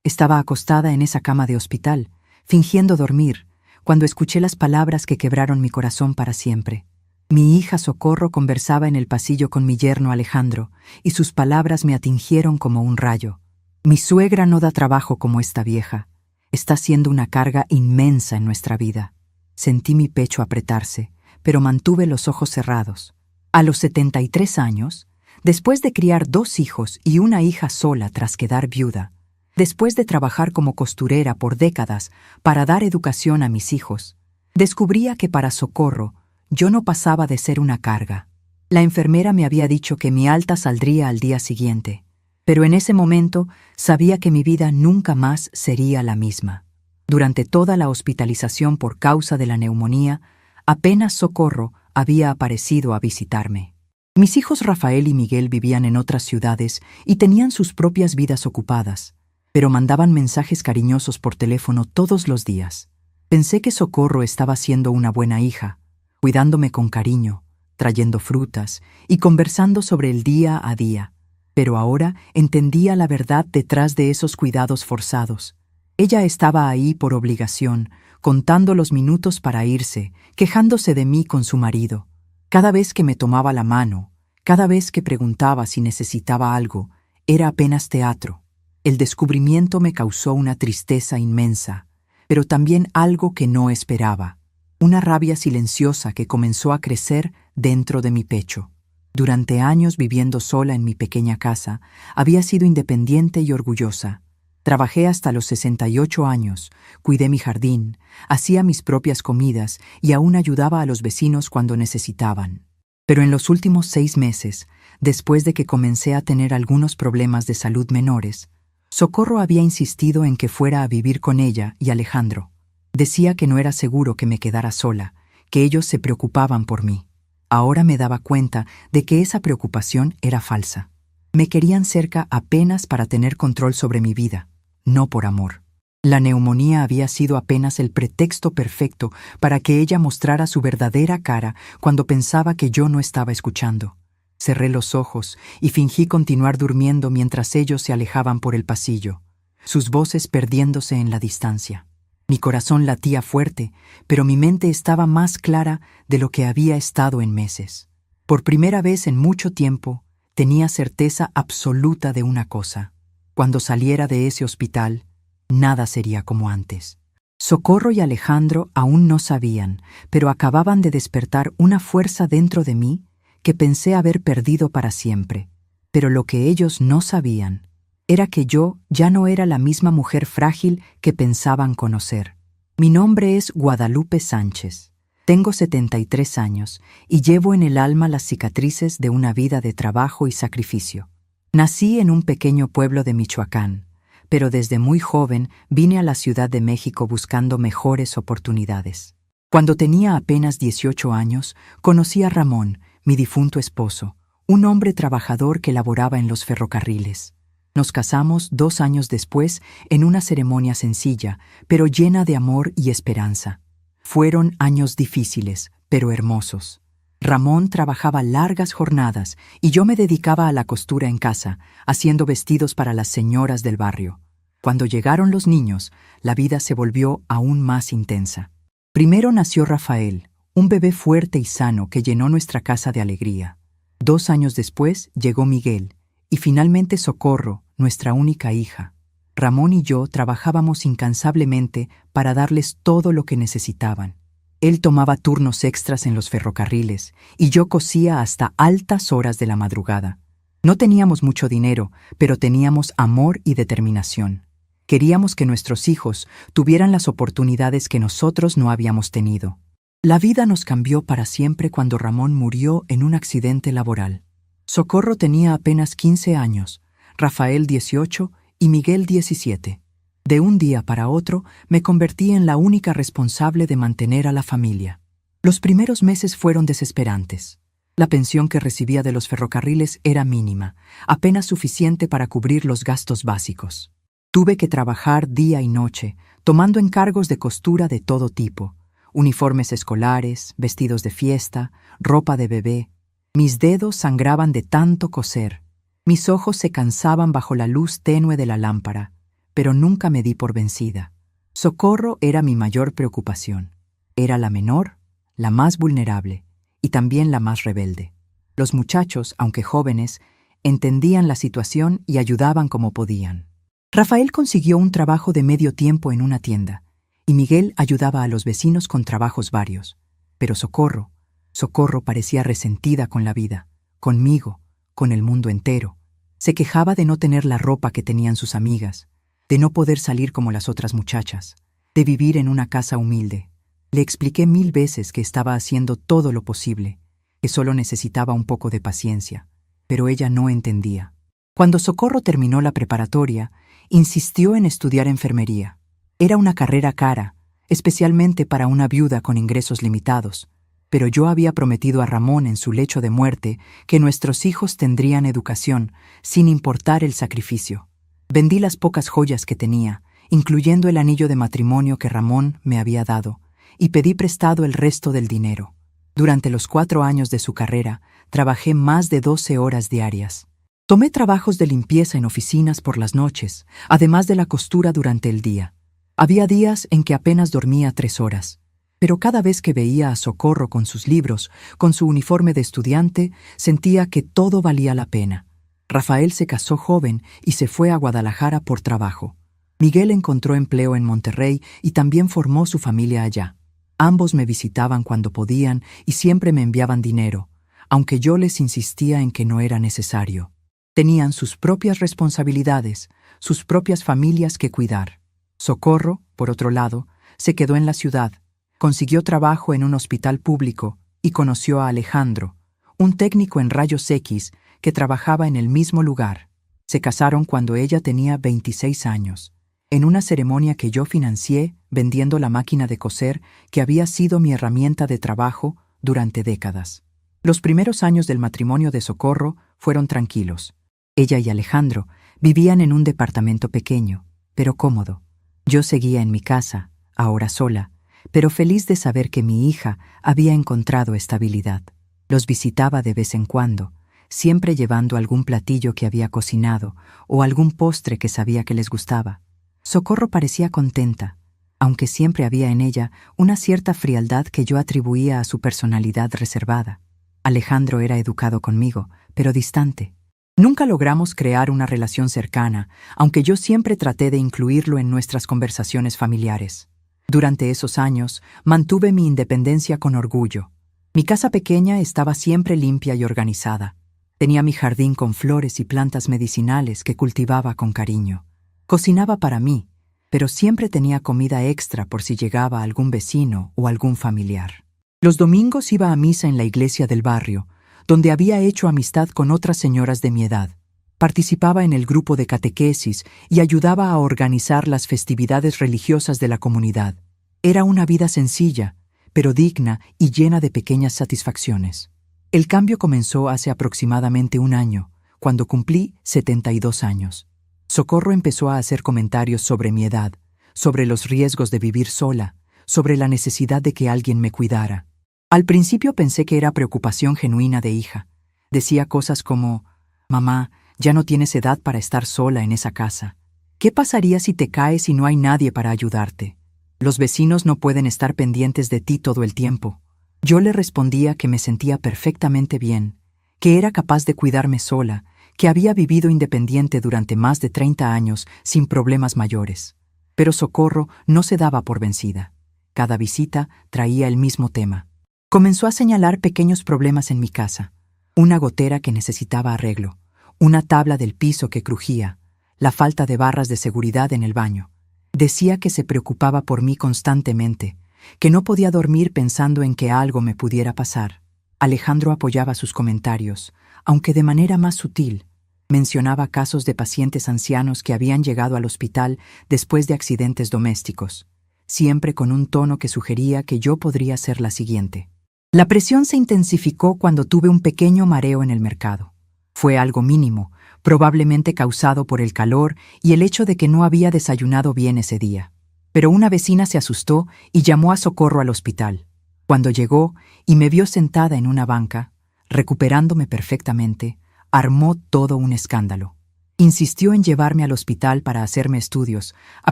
Estaba acostada en esa cama de hospital, fingiendo dormir, cuando escuché las palabras que quebraron mi corazón para siempre. Mi hija Socorro conversaba en el pasillo con mi yerno Alejandro, y sus palabras me atingieron como un rayo. Mi suegra no da trabajo como esta vieja. Está siendo una carga inmensa en nuestra vida. Sentí mi pecho apretarse, pero mantuve los ojos cerrados. A los 73 años, después de criar 2 hijos y una hija sola tras quedar viuda, después de trabajar como costurera por décadas para dar educación a mis hijos, descubría que para Socorro yo no pasaba de ser una carga. La enfermera me había dicho que mi alta saldría al día siguiente, pero en ese momento sabía que mi vida nunca más sería la misma. Durante toda la hospitalización por causa de la neumonía, apenas Socorro había aparecido a visitarme. Mis hijos Rafael y Miguel vivían en otras ciudades y tenían sus propias vidas ocupadas, pero mandaban mensajes cariñosos por teléfono todos los días. Pensé que Socorro estaba siendo una buena hija, cuidándome con cariño, trayendo frutas y conversando sobre el día a día. Pero ahora entendía la verdad detrás de esos cuidados forzados. Ella estaba ahí por obligación, contando los minutos para irse, quejándose de mí con su marido. Cada vez que me tomaba la mano, cada vez que preguntaba si necesitaba algo, era apenas teatro. El descubrimiento me causó una tristeza inmensa, pero también algo que no esperaba, una rabia silenciosa que comenzó a crecer dentro de mi pecho. Durante años viviendo sola en mi pequeña casa, había sido independiente y orgullosa. Trabajé hasta los 68 años, cuidé mi jardín, hacía mis propias comidas y aún ayudaba a los vecinos cuando necesitaban. Pero en los últimos 6 meses, después de que comencé a tener algunos problemas de salud menores, Socorro había insistido en que fuera a vivir con ella y Alejandro. Decía que no era seguro que me quedara sola, que ellos se preocupaban por mí. Ahora me daba cuenta de que esa preocupación era falsa. Me querían cerca apenas para tener control sobre mi vida, no por amor. La neumonía había sido apenas el pretexto perfecto para que ella mostrara su verdadera cara cuando pensaba que yo no estaba escuchando. Cerré los ojos y fingí continuar durmiendo mientras ellos se alejaban por el pasillo, sus voces perdiéndose en la distancia. Mi corazón latía fuerte, pero mi mente estaba más clara de lo que había estado en meses. Por primera vez en mucho tiempo, tenía certeza absoluta de una cosa. Cuando saliera de ese hospital, nada sería como antes. Socorro y Alejandro aún no sabían, pero acababan de despertar una fuerza dentro de mí que pensé haber perdido para siempre. Pero lo que ellos no sabían era que yo ya no era la misma mujer frágil que pensaban conocer. Mi nombre es Guadalupe Sánchez. Tengo 73 años y llevo en el alma las cicatrices de una vida de trabajo y sacrificio. Nací en un pequeño pueblo de Michoacán, pero desde muy joven vine a la Ciudad de México buscando mejores oportunidades. Cuando tenía apenas 18 años, conocí a Ramón, mi difunto esposo, un hombre trabajador que laboraba en los ferrocarriles. Nos casamos 2 años después en una ceremonia sencilla, pero llena de amor y esperanza. Fueron años difíciles, pero hermosos. Ramón trabajaba largas jornadas y yo me dedicaba a la costura en casa, haciendo vestidos para las señoras del barrio. Cuando llegaron los niños, la vida se volvió aún más intensa. Primero nació Rafael, un bebé fuerte y sano que llenó nuestra casa de alegría. 2 años después llegó Miguel, y finalmente Socorro, nuestra única hija. Ramón y yo trabajábamos incansablemente para darles todo lo que necesitaban. Él tomaba turnos extras en los ferrocarriles y yo cosía hasta altas horas de la madrugada. No teníamos mucho dinero, pero teníamos amor y determinación. Queríamos que nuestros hijos tuvieran las oportunidades que nosotros no habíamos tenido. La vida nos cambió para siempre cuando Ramón murió en un accidente laboral. Socorro tenía apenas 15 años, Rafael 18 y Miguel 17. De un día para otro me convertí en la única responsable de mantener a la familia. Los primeros meses fueron desesperantes. La pensión que recibía de los ferrocarriles era mínima, apenas suficiente para cubrir los gastos básicos. Tuve que trabajar día y noche, tomando encargos de costura de todo tipo, uniformes escolares, vestidos de fiesta, ropa de bebé. Mis dedos sangraban de tanto coser. Mis ojos se cansaban bajo la luz tenue de la lámpara. pero nunca me di por vencida. Socorro era mi mayor preocupación. Era la menor, la más vulnerable y también la más rebelde. Los muchachos, aunque jóvenes, entendían la situación y ayudaban como podían. Rafael consiguió un trabajo de medio tiempo en una tienda, y Miguel ayudaba a los vecinos con trabajos varios. Pero Socorro parecía resentida con la vida, conmigo, con el mundo entero. Se quejaba de no tener la ropa que tenían sus amigas, de no poder salir como las otras muchachas, de vivir en una casa humilde. Le expliqué 1000 veces que estaba haciendo todo lo posible, que solo necesitaba un poco de paciencia, pero ella no entendía. Cuando Socorro terminó la preparatoria, insistió en estudiar enfermería. Era una carrera cara, especialmente para una viuda con ingresos limitados, pero yo había prometido a Ramón en su lecho de muerte que nuestros hijos tendrían educación, sin importar el sacrificio. Vendí las pocas joyas que tenía, incluyendo el anillo de matrimonio que Ramón me había dado, y pedí prestado el resto del dinero. Durante los 4 años de su carrera, trabajé más de 12 horas diarias. Tomé trabajos de limpieza en oficinas por las noches, además de la costura durante el día. Había días en que apenas dormía 3 horas, pero cada vez que veía a Socorro con sus libros, con su uniforme de estudiante, sentía que todo valía la pena. Rafael se casó joven y se fue a Guadalajara por trabajo. Miguel encontró empleo en Monterrey y también formó su familia allá. Ambos me visitaban cuando podían y siempre me enviaban dinero, aunque yo les insistía en que no era necesario. Tenían sus propias responsabilidades, sus propias familias que cuidar. Socorro, por otro lado, se quedó en la ciudad, consiguió trabajo en un hospital público y conoció a Alejandro, un técnico en rayos X que trabajaba en el mismo lugar. Se casaron cuando ella tenía 26 años, en una ceremonia que yo financié vendiendo la máquina de coser que había sido mi herramienta de trabajo durante décadas. Los primeros años del matrimonio de Socorro fueron tranquilos. Ella y Alejandro vivían en un departamento pequeño, pero cómodo. Yo seguía en mi casa, ahora sola, pero feliz de saber que mi hija había encontrado estabilidad. Los visitaba de vez en cuando, siempre llevando algún platillo que había cocinado o algún postre que sabía que les gustaba. Socorro parecía contenta, aunque siempre había en ella una cierta frialdad que yo atribuía a su personalidad reservada. Alejandro era educado conmigo, pero distante. Nunca logramos crear una relación cercana, aunque yo siempre traté de incluirlo en nuestras conversaciones familiares. Durante esos años, mantuve mi independencia con orgullo. Mi casa pequeña estaba siempre limpia y organizada. Tenía mi jardín con flores y plantas medicinales que cultivaba con cariño. Cocinaba para mí, pero siempre tenía comida extra por si llegaba algún vecino o algún familiar. Los domingos iba a misa en la iglesia del barrio, donde había hecho amistad con otras señoras de mi edad. Participaba en el grupo de catequesis y ayudaba a organizar las festividades religiosas de la comunidad. Era una vida sencilla, pero digna y llena de pequeñas satisfacciones. El cambio comenzó hace aproximadamente 1 año, cuando cumplí 72 años. Socorro empezó a hacer comentarios sobre mi edad, sobre los riesgos de vivir sola, sobre la necesidad de que alguien me cuidara. Al principio pensé que era preocupación genuina de hija. Decía cosas como: «Mamá, ya no tienes edad para estar sola en esa casa. ¿Qué pasaría si te caes y no hay nadie para ayudarte? Los vecinos no pueden estar pendientes de ti todo el tiempo». Yo le respondía que me sentía perfectamente bien, que era capaz de cuidarme sola, que había vivido independiente durante más de 30 años sin problemas mayores. Pero Socorro no se daba por vencida. Cada visita traía el mismo tema. Comenzó a señalar pequeños problemas en mi casa: una gotera que necesitaba arreglo, una tabla del piso que crujía, la falta de barras de seguridad en el baño. Decía que se preocupaba por mí constantemente, que no podía dormir pensando en que algo me pudiera pasar. Alejandro apoyaba sus comentarios, aunque de manera más sutil. Mencionaba casos de pacientes ancianos que habían llegado al hospital después de accidentes domésticos, siempre con un tono que sugería que yo podría ser la siguiente. La presión se intensificó cuando tuve un pequeño mareo en el mercado. Fue algo mínimo, probablemente causado por el calor y el hecho de que no había desayunado bien ese día. Pero una vecina se asustó y llamó a Socorro al hospital. Cuando llegó y me vio sentada en una banca, recuperándome perfectamente, armó todo un escándalo. Insistió en llevarme al hospital para hacerme estudios, a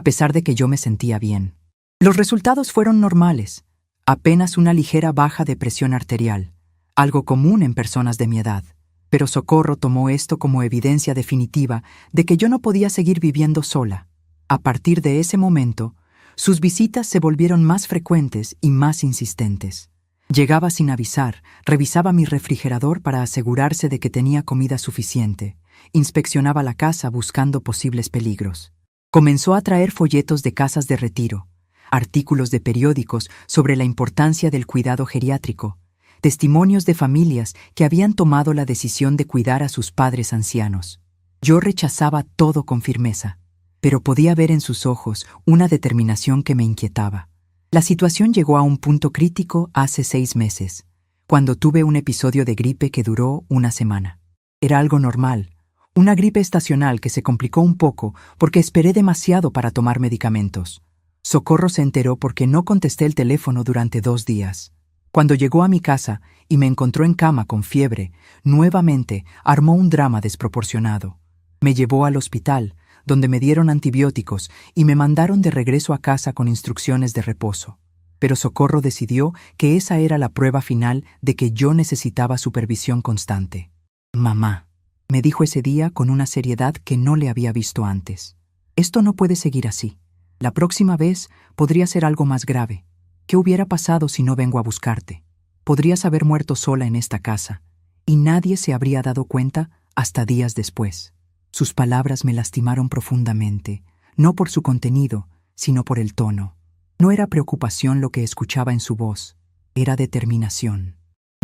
pesar de que yo me sentía bien. Los resultados fueron normales, apenas una ligera baja de presión arterial, algo común en personas de mi edad. Pero Socorro tomó esto como evidencia definitiva de que yo no podía seguir viviendo sola. A partir de ese momento, sus visitas se volvieron más frecuentes y más insistentes. Llegaba sin avisar, revisaba mi refrigerador para asegurarse de que tenía comida suficiente, inspeccionaba la casa buscando posibles peligros. Comenzó a traer folletos de casas de retiro, artículos de periódicos sobre la importancia del cuidado geriátrico, testimonios de familias que habían tomado la decisión de cuidar a sus padres ancianos. Yo rechazaba todo con firmeza, pero podía ver en sus ojos una determinación que me inquietaba. La situación llegó a un punto crítico hace 6 meses, cuando tuve un episodio de gripe que duró una semana. Era algo normal, una gripe estacional que se complicó un poco porque esperé demasiado para tomar medicamentos. Socorro se enteró porque no contesté el teléfono durante 2 días. Cuando llegó a mi casa y me encontró en cama con fiebre, nuevamente armó un drama desproporcionado. Me llevó al hospital, donde me dieron antibióticos y me mandaron de regreso a casa con instrucciones de reposo. Pero Socorro decidió que esa era la prueba final de que yo necesitaba supervisión constante. «Mamá», me dijo ese día con una seriedad que no le había visto antes. «Esto no puede seguir así. La próxima vez podría ser algo más grave. ¿Qué hubiera pasado si no vengo a buscarte? Podrías haber muerto sola en esta casa, y nadie se habría dado cuenta hasta días después». Sus palabras me lastimaron profundamente, no por su contenido, sino por el tono. No era preocupación lo que escuchaba en su voz, era determinación.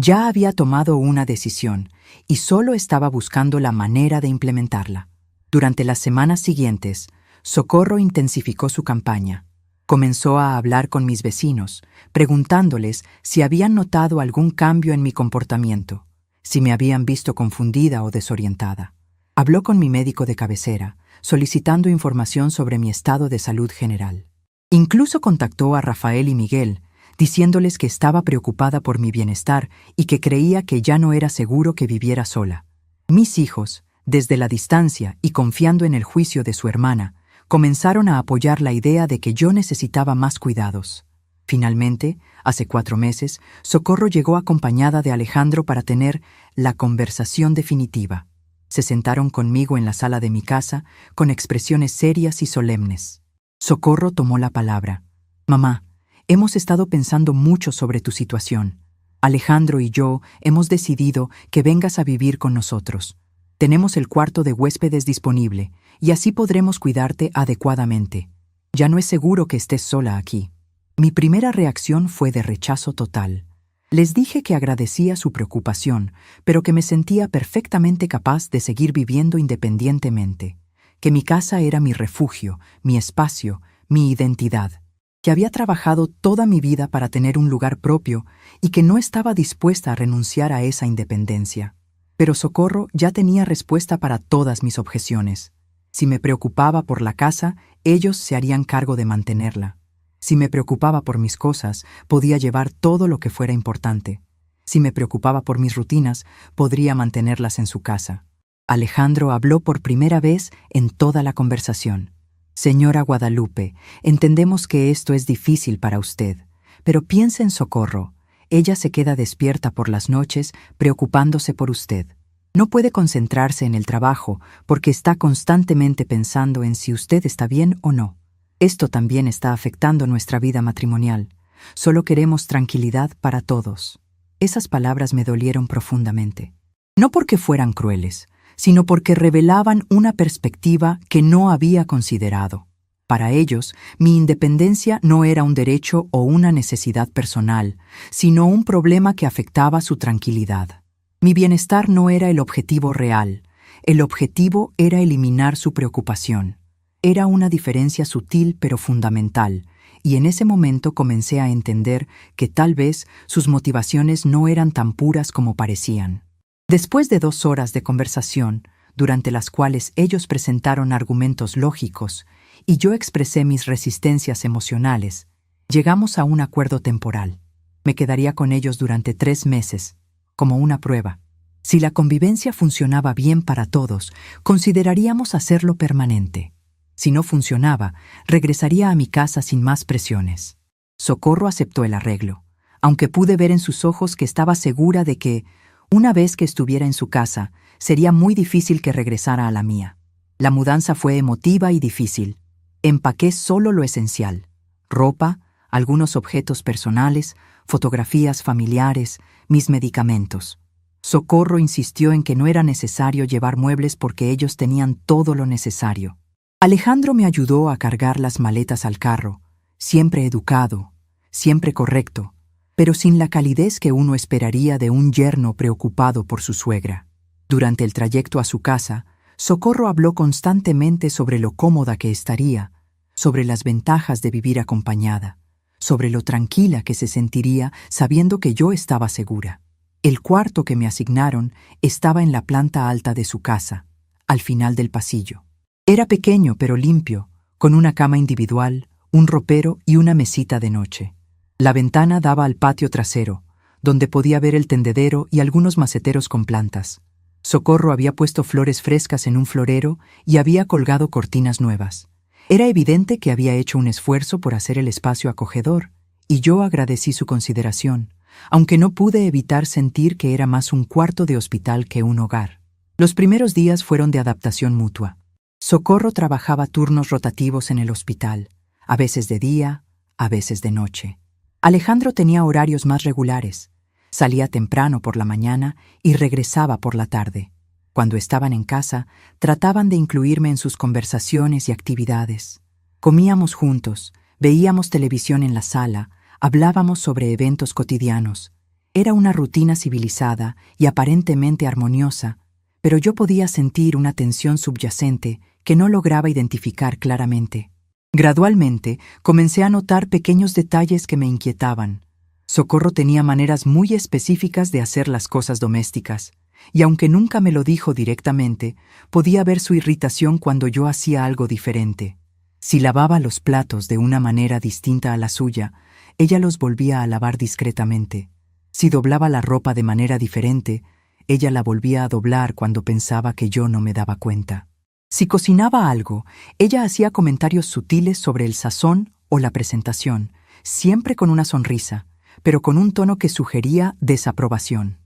Ya había tomado una decisión, y solo estaba buscando la manera de implementarla. Durante las semanas siguientes, Socorro intensificó su campaña. Comenzó a hablar con mis vecinos, preguntándoles si habían notado algún cambio en mi comportamiento, si me habían visto confundida o desorientada. Habló con mi médico de cabecera, solicitando información sobre mi estado de salud general. Incluso contactó a Rafael y Miguel, diciéndoles que estaba preocupada por mi bienestar y que creía que ya no era seguro que viviera sola. Mis hijos, desde la distancia y confiando en el juicio de su hermana, comenzaron a apoyar la idea de que yo necesitaba más cuidados. Finalmente, hace 4 meses, Socorro llegó acompañada de Alejandro para tener la conversación definitiva. Se sentaron conmigo en la sala de mi casa, con expresiones serias y solemnes. Socorro tomó la palabra. «Mamá, hemos estado pensando mucho sobre tu situación. Alejandro y yo hemos decidido que vengas a vivir con nosotros. Tenemos el cuarto de huéspedes disponible, y así podremos cuidarte adecuadamente. Ya no es seguro que estés sola aquí». Mi primera reacción fue de rechazo total. Les dije que agradecía su preocupación, pero que me sentía perfectamente capaz de seguir viviendo independientemente, que mi casa era mi refugio, mi espacio, mi identidad, que había trabajado toda mi vida para tener un lugar propio y que no estaba dispuesta a renunciar a esa independencia. Pero Socorro ya tenía respuesta para todas mis objeciones. Si me preocupaba por la casa, ellos se harían cargo de mantenerla. Si me preocupaba por mis cosas, podía llevar todo lo que fuera importante. Si me preocupaba por mis rutinas, podría mantenerlas en su casa. Alejandro habló por primera vez en toda la conversación. «Señora Guadalupe, entendemos que esto es difícil para usted, pero piense en Socorro. Ella se queda despierta por las noches preocupándose por usted. No puede concentrarse en el trabajo porque está constantemente pensando en si usted está bien o no. Esto también está afectando nuestra vida matrimonial. Solo queremos tranquilidad para todos». Esas palabras me dolieron profundamente. No porque fueran crueles, sino porque revelaban una perspectiva que no había considerado. Para ellos, mi independencia no era un derecho o una necesidad personal, sino un problema que afectaba su tranquilidad. Mi bienestar no era el objetivo real. El objetivo era eliminar su preocupación. Era una diferencia sutil pero fundamental, y en ese momento comencé a entender que tal vez sus motivaciones no eran tan puras como parecían. Después de 2 horas de conversación, durante las cuales ellos presentaron argumentos lógicos y yo expresé mis resistencias emocionales, llegamos a un acuerdo temporal. Me quedaría con ellos durante 3 meses, como una prueba. Si la convivencia funcionaba bien para todos, consideraríamos hacerlo permanente. Si no funcionaba, regresaría a mi casa sin más presiones. Socorro aceptó el arreglo, aunque pude ver en sus ojos que estaba segura de que, una vez que estuviera en su casa, sería muy difícil que regresara a la mía. La mudanza fue emotiva y difícil. Empaqué solo lo esencial: ropa, algunos objetos personales, fotografías familiares, mis medicamentos. Socorro insistió en que no era necesario llevar muebles porque ellos tenían todo lo necesario. Alejandro me ayudó a cargar las maletas al carro, siempre educado, siempre correcto, pero sin la calidez que uno esperaría de un yerno preocupado por su suegra. Durante el trayecto a su casa, Socorro habló constantemente sobre lo cómoda que estaría, sobre las ventajas de vivir acompañada, sobre lo tranquila que se sentiría sabiendo que yo estaba segura. El cuarto que me asignaron estaba en la planta alta de su casa, al final del pasillo. Era pequeño pero limpio, con una cama individual, un ropero y una mesita de noche. La ventana daba al patio trasero, donde podía ver el tendedero y algunos maceteros con plantas. Socorro había puesto flores frescas en un florero y había colgado cortinas nuevas. Era evidente que había hecho un esfuerzo por hacer el espacio acogedor, y yo agradecí su consideración, aunque no pude evitar sentir que era más un cuarto de hospital que un hogar. Los primeros días fueron de adaptación mutua. Socorro trabajaba turnos rotativos en el hospital, a veces de día, a veces de noche. Alejandro tenía horarios más regulares. Salía temprano por la mañana y regresaba por la tarde. Cuando estaban en casa, trataban de incluirme en sus conversaciones y actividades. Comíamos juntos, veíamos televisión en la sala, hablábamos sobre eventos cotidianos. Era una rutina civilizada y aparentemente armoniosa, pero yo podía sentir una tensión subyacente que no lograba identificar claramente. Gradualmente, comencé a notar pequeños detalles que me inquietaban. Socorro tenía maneras muy específicas de hacer las cosas domésticas, y aunque nunca me lo dijo directamente, podía ver su irritación cuando yo hacía algo diferente. Si lavaba los platos de una manera distinta a la suya, ella los volvía a lavar discretamente. Si doblaba la ropa de manera diferente, ella la volvía a doblar cuando pensaba que yo no me daba cuenta. Si cocinaba algo, ella hacía comentarios sutiles sobre el sazón o la presentación, siempre con una sonrisa, pero con un tono que sugería desaprobación.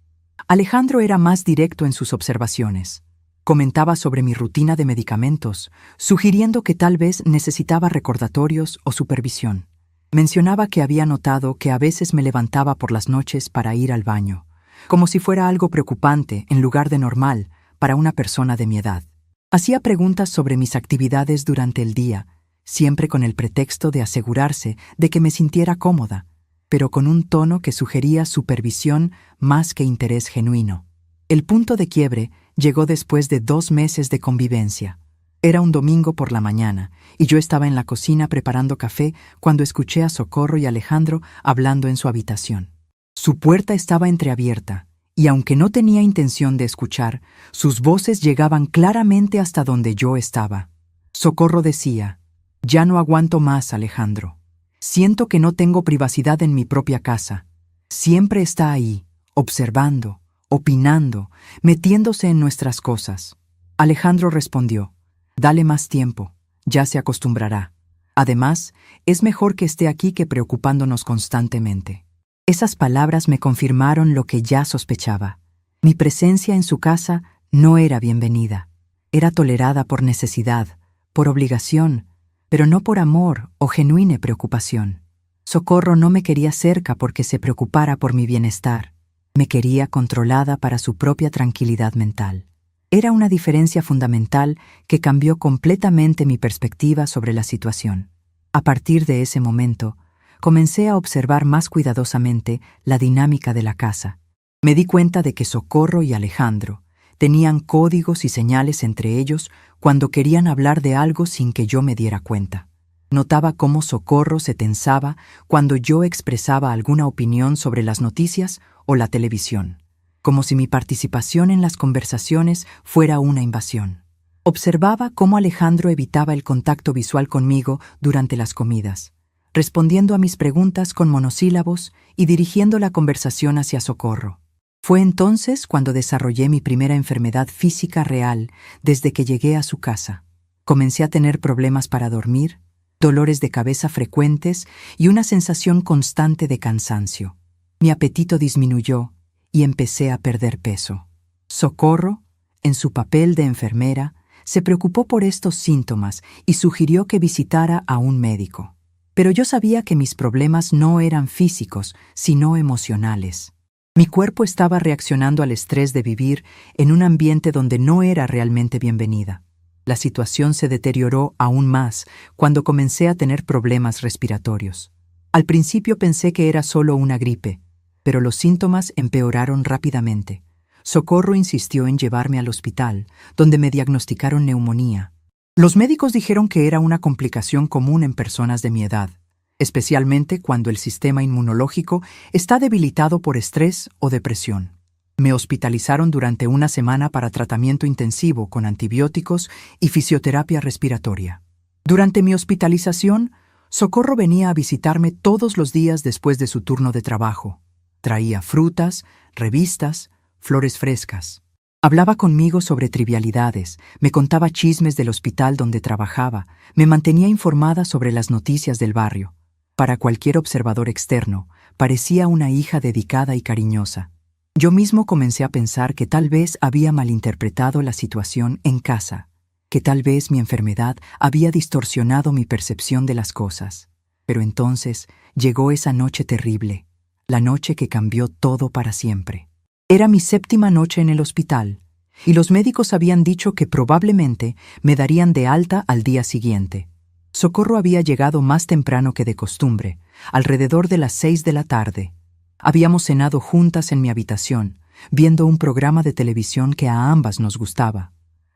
Alejandro era más directo en sus observaciones. Comentaba sobre mi rutina de medicamentos, sugiriendo que tal vez necesitaba recordatorios o supervisión. Mencionaba que había notado que a veces me levantaba por las noches para ir al baño, como si fuera algo preocupante en lugar de normal para una persona de mi edad. Hacía preguntas sobre mis actividades durante el día, siempre con el pretexto de asegurarse de que me sintiera cómoda, pero con un tono que sugería supervisión más que interés genuino. El punto de quiebre llegó después de 2 meses de convivencia. Era un domingo por la mañana, y yo estaba en la cocina preparando café cuando escuché a Socorro y Alejandro hablando en su habitación. Su puerta estaba entreabierta, y aunque no tenía intención de escuchar, sus voces llegaban claramente hasta donde yo estaba. Socorro decía: «Ya no aguanto más, Alejandro. Siento que no tengo privacidad en mi propia casa. Siempre está ahí, observando, opinando, metiéndose en nuestras cosas». Alejandro respondió: «Dale más tiempo, ya se acostumbrará. Además, es mejor que esté aquí que preocupándonos constantemente». Esas palabras me confirmaron lo que ya sospechaba. Mi presencia en su casa no era bienvenida. Era tolerada por necesidad, por obligación, pero no por amor o genuina preocupación. Socorro no me quería cerca porque se preocupara por mi bienestar. Me quería controlada para su propia tranquilidad mental. Era una diferencia fundamental que cambió completamente mi perspectiva sobre la situación. A partir de ese momento, comencé a observar más cuidadosamente la dinámica de la casa. Me di cuenta de que Socorro y Alejandro tenían códigos y señales entre ellos cuando querían hablar de algo sin que yo me diera cuenta. Notaba cómo Socorro se tensaba cuando yo expresaba alguna opinión sobre las noticias o la televisión, como si mi participación en las conversaciones fuera una invasión. Observaba cómo Alejandro evitaba el contacto visual conmigo durante las comidas, respondiendo a mis preguntas con monosílabos y dirigiendo la conversación hacia Socorro. Fue entonces cuando desarrollé mi primera enfermedad física real desde que llegué a su casa. Comencé a tener problemas para dormir, dolores de cabeza frecuentes y una sensación constante de cansancio. Mi apetito disminuyó y empecé a perder peso. Socorro, en su papel de enfermera, se preocupó por estos síntomas y sugirió que visitara a un médico. Pero yo sabía que mis problemas no eran físicos, sino emocionales. Mi cuerpo estaba reaccionando al estrés de vivir en un ambiente donde no era realmente bienvenida. La situación se deterioró aún más cuando comencé a tener problemas respiratorios. Al principio pensé que era solo una gripe, pero los síntomas empeoraron rápidamente. Socorro insistió en llevarme al hospital, donde me diagnosticaron neumonía. Los médicos dijeron que era una complicación común en personas de mi edad, especialmente cuando el sistema inmunológico está debilitado por estrés o depresión. Me hospitalizaron durante una semana para tratamiento intensivo con antibióticos y fisioterapia respiratoria. Durante mi hospitalización, Socorro venía a visitarme todos los días después de su turno de trabajo. Traía frutas, revistas, flores frescas. Hablaba conmigo sobre trivialidades, me contaba chismes del hospital donde trabajaba, me mantenía informada sobre las noticias del barrio. Para cualquier observador externo, parecía una hija dedicada y cariñosa. Yo mismo comencé a pensar que tal vez había malinterpretado la situación en casa, que tal vez mi enfermedad había distorsionado mi percepción de las cosas. Pero entonces llegó esa noche terrible, la noche que cambió todo para siempre. Era mi 7ª noche en el hospital, y los médicos habían dicho que probablemente me darían de alta al día siguiente. Socorro había llegado más temprano que de costumbre, alrededor de las 6 de la tarde. Habíamos cenado juntas en mi habitación, viendo un programa de televisión que a ambas nos gustaba.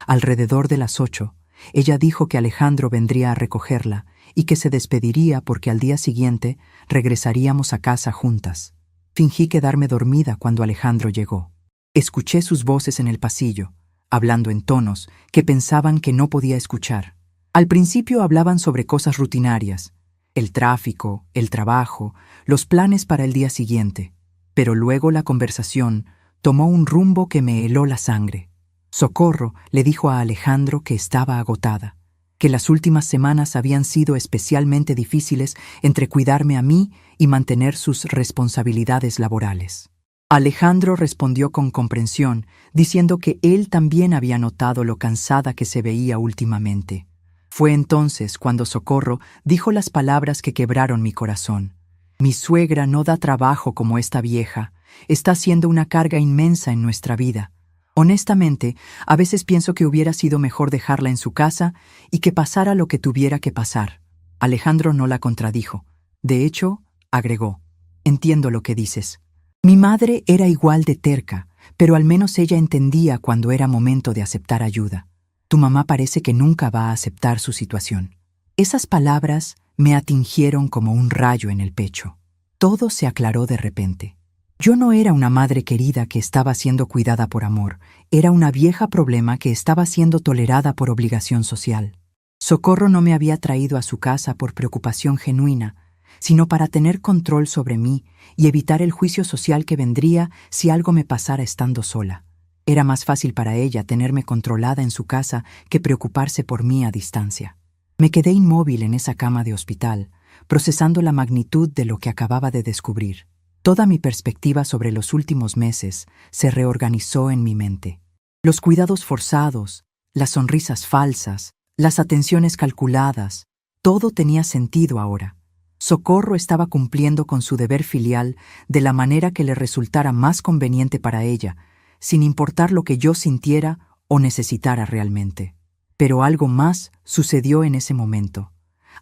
Alrededor de las 8, ella dijo que Alejandro vendría a recogerla y que se despediría porque al día siguiente regresaríamos a casa juntas. Fingí quedarme dormida cuando Alejandro llegó. Escuché sus voces en el pasillo, hablando en tonos que pensaban que no podía escuchar. Al principio hablaban sobre cosas rutinarias, el tráfico, el trabajo, los planes para el día siguiente, pero luego la conversación tomó un rumbo que me heló la sangre. Socorro le dijo a Alejandro que estaba agotada, que las últimas semanas habían sido especialmente difíciles entre cuidarme a mí y mantener sus responsabilidades laborales. Alejandro respondió con comprensión, diciendo que él también había notado lo cansada que se veía últimamente. Fue entonces cuando Socorro dijo las palabras que quebraron mi corazón. Mi suegra no da trabajo como esta vieja, está siendo una carga inmensa en nuestra vida. Honestamente, a veces pienso que hubiera sido mejor dejarla en su casa y que pasara lo que tuviera que pasar. Alejandro no la contradijo. De hecho, agregó, entiendo lo que dices. Mi madre era igual de terca, pero al menos ella entendía cuando era momento de aceptar ayuda. Tu mamá parece que nunca va a aceptar su situación. Esas palabras me atingieron como un rayo en el pecho. Todo se aclaró de repente. Yo no era una madre querida que estaba siendo cuidada por amor, era una vieja problema que estaba siendo tolerada por obligación social. Socorro no me había traído a su casa por preocupación genuina, sino para tener control sobre mí y evitar el juicio social que vendría si algo me pasara estando sola. Era más fácil para ella tenerme controlada en su casa que preocuparse por mí a distancia. Me quedé inmóvil en esa cama de hospital, procesando la magnitud de lo que acababa de descubrir. Toda mi perspectiva sobre los últimos meses se reorganizó en mi mente. Los cuidados forzados, las sonrisas falsas, las atenciones calculadas, todo tenía sentido ahora. Socorro estaba cumpliendo con su deber filial de la manera que le resultara más conveniente para ella, sin importar lo que yo sintiera o necesitara realmente. Pero algo más sucedió en ese momento,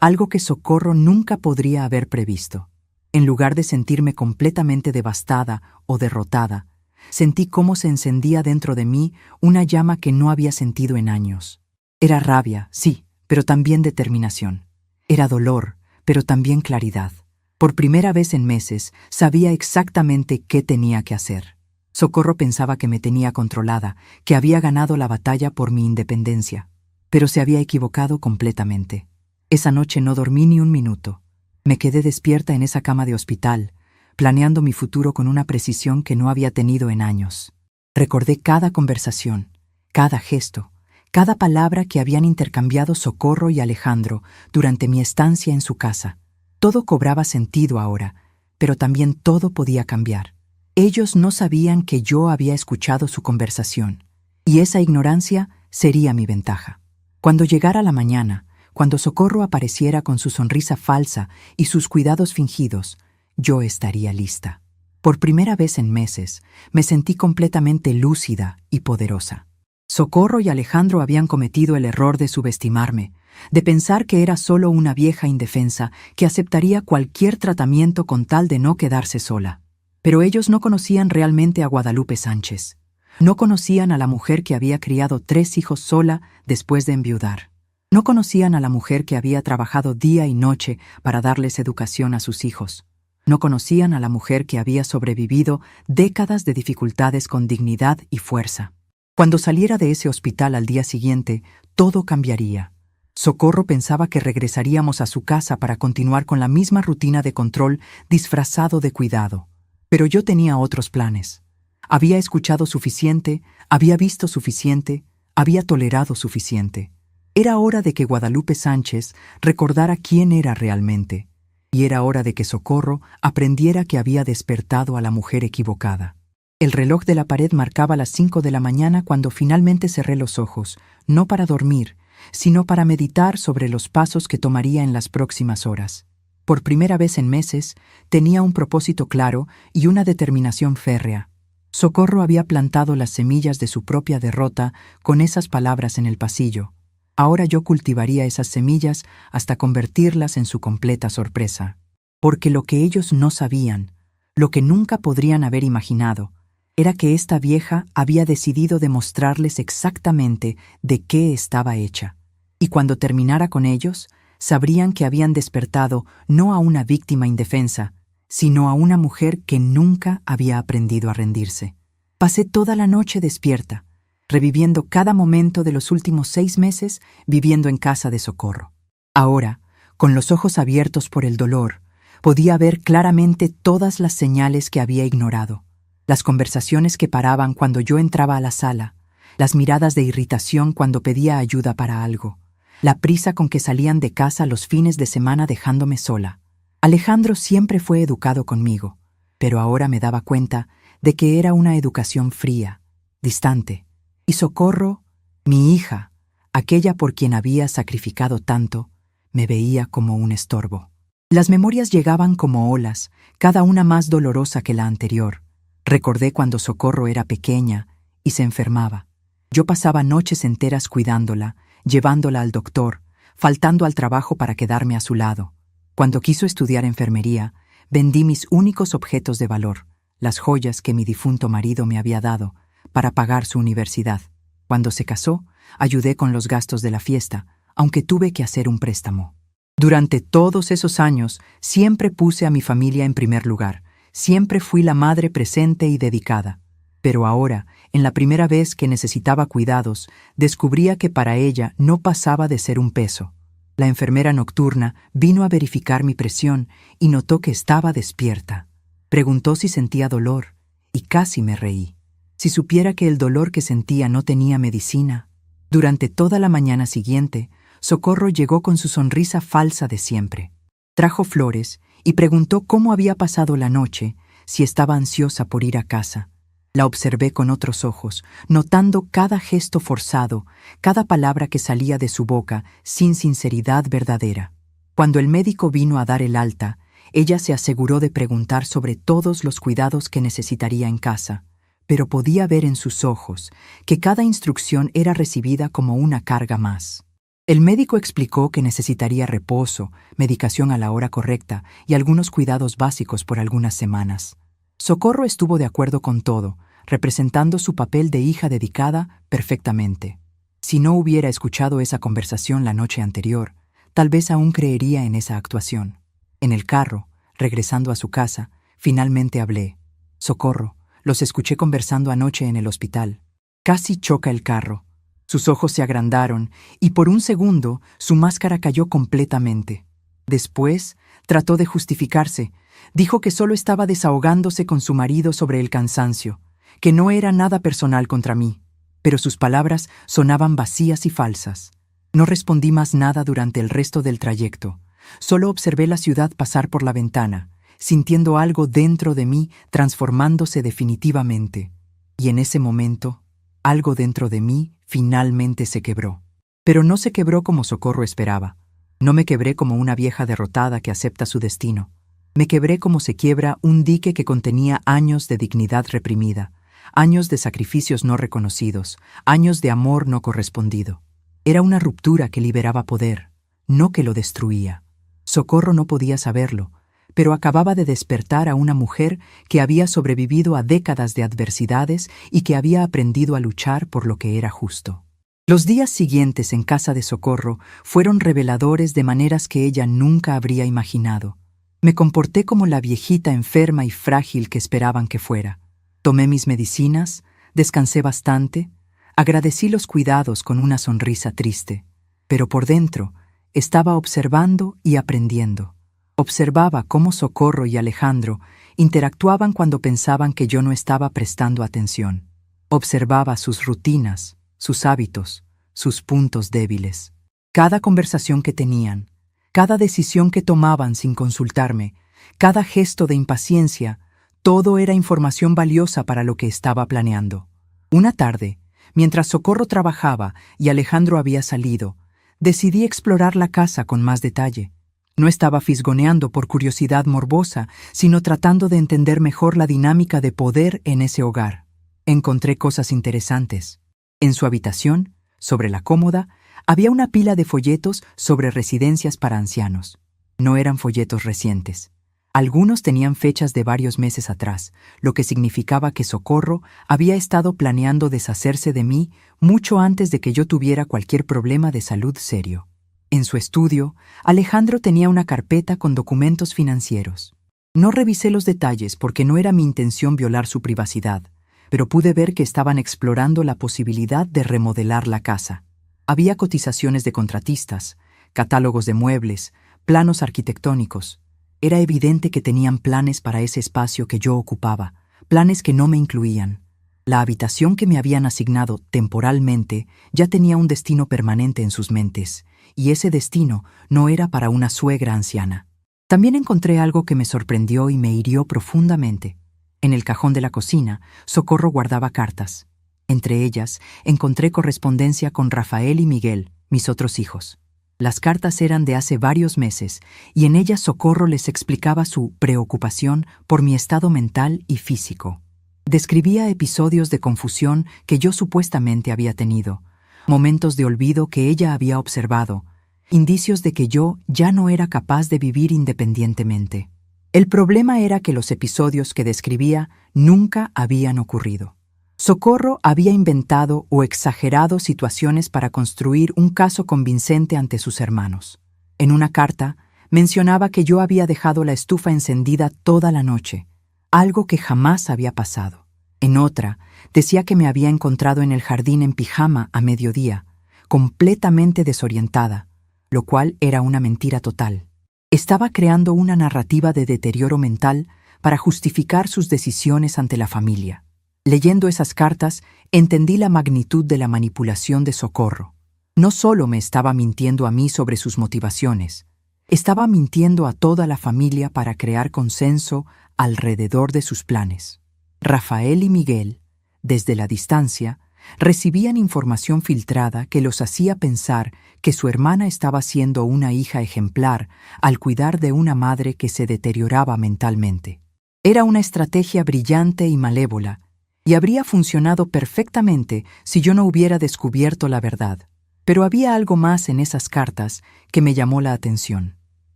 algo que Socorro nunca podría haber previsto. En lugar de sentirme completamente devastada o derrotada, sentí cómo se encendía dentro de mí una llama que no había sentido en años. Era rabia, sí, pero también determinación. Era dolor, pero también claridad. Por primera vez en meses, sabía exactamente qué tenía que hacer. Socorro pensaba que me tenía controlada, que había ganado la batalla por mi independencia, pero se había equivocado completamente. Esa noche no dormí ni un minuto. Me quedé despierta en esa cama de hospital, planeando mi futuro con una precisión que no había tenido en años. Recordé cada conversación, cada gesto, cada palabra que habían intercambiado Socorro y Alejandro durante mi estancia en su casa. Todo cobraba sentido ahora, pero también todo podía cambiar. Ellos no sabían que yo había escuchado su conversación, y esa ignorancia sería mi ventaja. Cuando llegara la mañana, cuando Socorro apareciera con su sonrisa falsa y sus cuidados fingidos, yo estaría lista. Por primera vez en meses, me sentí completamente lúcida y poderosa. Socorro y Alejandro habían cometido el error de subestimarme, de pensar que era solo una vieja indefensa que aceptaría cualquier tratamiento con tal de no quedarse sola. Pero ellos no conocían realmente a Guadalupe Sánchez. No conocían a la mujer que había criado 3 hijos sola después de enviudar. No conocían a la mujer que había trabajado día y noche para darles educación a sus hijos. No conocían a la mujer que había sobrevivido décadas de dificultades con dignidad y fuerza. Cuando saliera de ese hospital al día siguiente, todo cambiaría. Socorro pensaba que regresaríamos a su casa para continuar con la misma rutina de control disfrazado de cuidado. Pero yo tenía otros planes. Había escuchado suficiente, había visto suficiente, había tolerado suficiente. Era hora de que Guadalupe Sánchez recordara quién era realmente, y era hora de que Socorro aprendiera que había despertado a la mujer equivocada. El reloj de la pared marcaba las 5 de la mañana cuando finalmente cerré los ojos, no para dormir, sino para meditar sobre los pasos que tomaría en las próximas horas. Por primera vez en meses, tenía un propósito claro y una determinación férrea. Socorro había plantado las semillas de su propia derrota con esas palabras en el pasillo. Ahora yo cultivaría esas semillas hasta convertirlas en su completa sorpresa. Porque lo que ellos no sabían, lo que nunca podrían haber imaginado, era que esta vieja había decidido demostrarles exactamente de qué estaba hecha. Y cuando terminara con ellos, sabrían que habían despertado no a una víctima indefensa, sino a una mujer que nunca había aprendido a rendirse. Pasé toda la noche despierta, reviviendo cada momento de los últimos 6 meses viviendo en casa de Socorro. Ahora, con los ojos abiertos por el dolor, podía ver claramente todas las señales que había ignorado. Las conversaciones que paraban cuando yo entraba a la sala, las miradas de irritación cuando pedía ayuda para algo, la prisa con que salían de casa los fines de semana dejándome sola. Alejandro siempre fue educado conmigo, pero ahora me daba cuenta de que era una educación fría, distante. Y Socorro, mi hija, aquella por quien había sacrificado tanto, me veía como un estorbo. Las memorias llegaban como olas, cada una más dolorosa que la anterior. Recordé cuando Socorro era pequeña y se enfermaba. Yo pasaba noches enteras cuidándola, llevándola al doctor, faltando al trabajo para quedarme a su lado. Cuando quiso estudiar enfermería, vendí mis únicos objetos de valor, las joyas que mi difunto marido me había dado, para pagar su universidad. Cuando se casó, ayudé con los gastos de la fiesta, aunque tuve que hacer un préstamo. Durante todos esos años, siempre puse a mi familia en primer lugar. Siempre fui la madre presente y dedicada. Pero ahora, en la primera vez que necesitaba cuidados, descubría que para ella no pasaba de ser un peso. La enfermera nocturna vino a verificar mi presión y notó que estaba despierta. Preguntó si sentía dolor, y casi me reí. Si supiera que el dolor que sentía no tenía medicina. Durante toda la mañana siguiente, Socorro llegó con su sonrisa falsa de siempre. Trajo flores y preguntó cómo había pasado la noche, si estaba ansiosa por ir a casa. La observé con otros ojos, notando cada gesto forzado, cada palabra que salía de su boca sin sinceridad verdadera. Cuando el médico vino a dar el alta, ella se aseguró de preguntar sobre todos los cuidados que necesitaría en casa, pero podía ver en sus ojos que cada instrucción era recibida como una carga más. El médico explicó que necesitaría reposo, medicación a la hora correcta y algunos cuidados básicos por algunas semanas. Socorro estuvo de acuerdo con todo, representando su papel de hija dedicada perfectamente. Si no hubiera escuchado esa conversación la noche anterior, tal vez aún creería en esa actuación. En el carro, regresando a su casa, finalmente hablé. Socorro, los escuché conversando anoche en el hospital. Casi choca el carro. Sus ojos se agrandaron y por un segundo su máscara cayó completamente. Después, trató de justificarse. Dijo que solo estaba desahogándose con su marido sobre el cansancio, que no era nada personal contra mí, pero sus palabras sonaban vacías y falsas. No respondí más nada durante el resto del trayecto. Solo observé la ciudad pasar por la ventana, sintiendo algo dentro de mí transformándose definitivamente. Y en ese momento, algo dentro de mí finalmente se quebró. Pero no se quebró como Socorro esperaba. No me quebré como una vieja derrotada que acepta su destino. Me quebré como se quiebra un dique que contenía años de dignidad reprimida, años de sacrificios no reconocidos, años de amor no correspondido. Era una ruptura que liberaba poder, no que lo destruía. Socorro no podía saberlo, pero acababa de despertar a una mujer que había sobrevivido a décadas de adversidades y que había aprendido a luchar por lo que era justo. Los días siguientes en casa de Socorro fueron reveladores de maneras que ella nunca habría imaginado. Me comporté como la viejita enferma y frágil que esperaban que fuera. Tomé mis medicinas, descansé bastante, agradecí los cuidados con una sonrisa triste, pero por dentro estaba observando y aprendiendo. Observaba cómo Socorro y Alejandro interactuaban cuando pensaban que yo no estaba prestando atención. Observaba sus rutinas, sus hábitos, sus puntos débiles. Cada conversación que tenían, cada decisión que tomaban sin consultarme, cada gesto de impaciencia, todo era información valiosa para lo que estaba planeando. Una tarde, mientras Socorro trabajaba y Alejandro había salido, decidí explorar la casa con más detalle. No estaba fisgoneando por curiosidad morbosa, sino tratando de entender mejor la dinámica de poder en ese hogar. Encontré cosas interesantes. En su habitación, sobre la cómoda, había una pila de folletos sobre residencias para ancianos. No eran folletos recientes. Algunos tenían fechas de varios meses atrás, lo que significaba que Socorro había estado planeando deshacerse de mí mucho antes de que yo tuviera cualquier problema de salud serio. En su estudio, Alejandro tenía una carpeta con documentos financieros. No revisé los detalles porque no era mi intención violar su privacidad, pero pude ver que estaban explorando la posibilidad de remodelar la casa. Había cotizaciones de contratistas, catálogos de muebles, planos arquitectónicos. Era evidente que tenían planes para ese espacio que yo ocupaba, planes que no me incluían. La habitación que me habían asignado temporalmente ya tenía un destino permanente en sus mentes, y ese destino no era para una suegra anciana. También encontré algo que me sorprendió y me hirió profundamente. En el cajón de la cocina, Socorro guardaba cartas. Entre ellas, encontré correspondencia con Rafael y Miguel, mis otros hijos. Las cartas eran de hace varios meses, y en ellas Socorro les explicaba su preocupación por mi estado mental y físico. Describía episodios de confusión que yo supuestamente había tenido, momentos de olvido que ella había observado, indicios de que yo ya no era capaz de vivir independientemente. El problema era que los episodios que describía nunca habían ocurrido. Socorro había inventado o exagerado situaciones para construir un caso convincente ante sus hermanos. En una carta, mencionaba que yo había dejado la estufa encendida toda la noche, algo que jamás había pasado. En otra, decía que me había encontrado en el jardín en pijama a mediodía, completamente desorientada, lo cual era una mentira total. Estaba creando una narrativa de deterioro mental para justificar sus decisiones ante la familia. Leyendo esas cartas, entendí la magnitud de la manipulación de Socorro. No solo me estaba mintiendo a mí sobre sus motivaciones, estaba mintiendo a toda la familia para crear consenso alrededor de sus planes. Rafael y Miguel, desde la distancia, recibían información filtrada que los hacía pensar que su hermana estaba siendo una hija ejemplar al cuidar de una madre que se deterioraba mentalmente. Era una estrategia brillante y malévola, y habría funcionado perfectamente si yo no hubiera descubierto la verdad. Pero había algo más en esas cartas que me llamó la atención.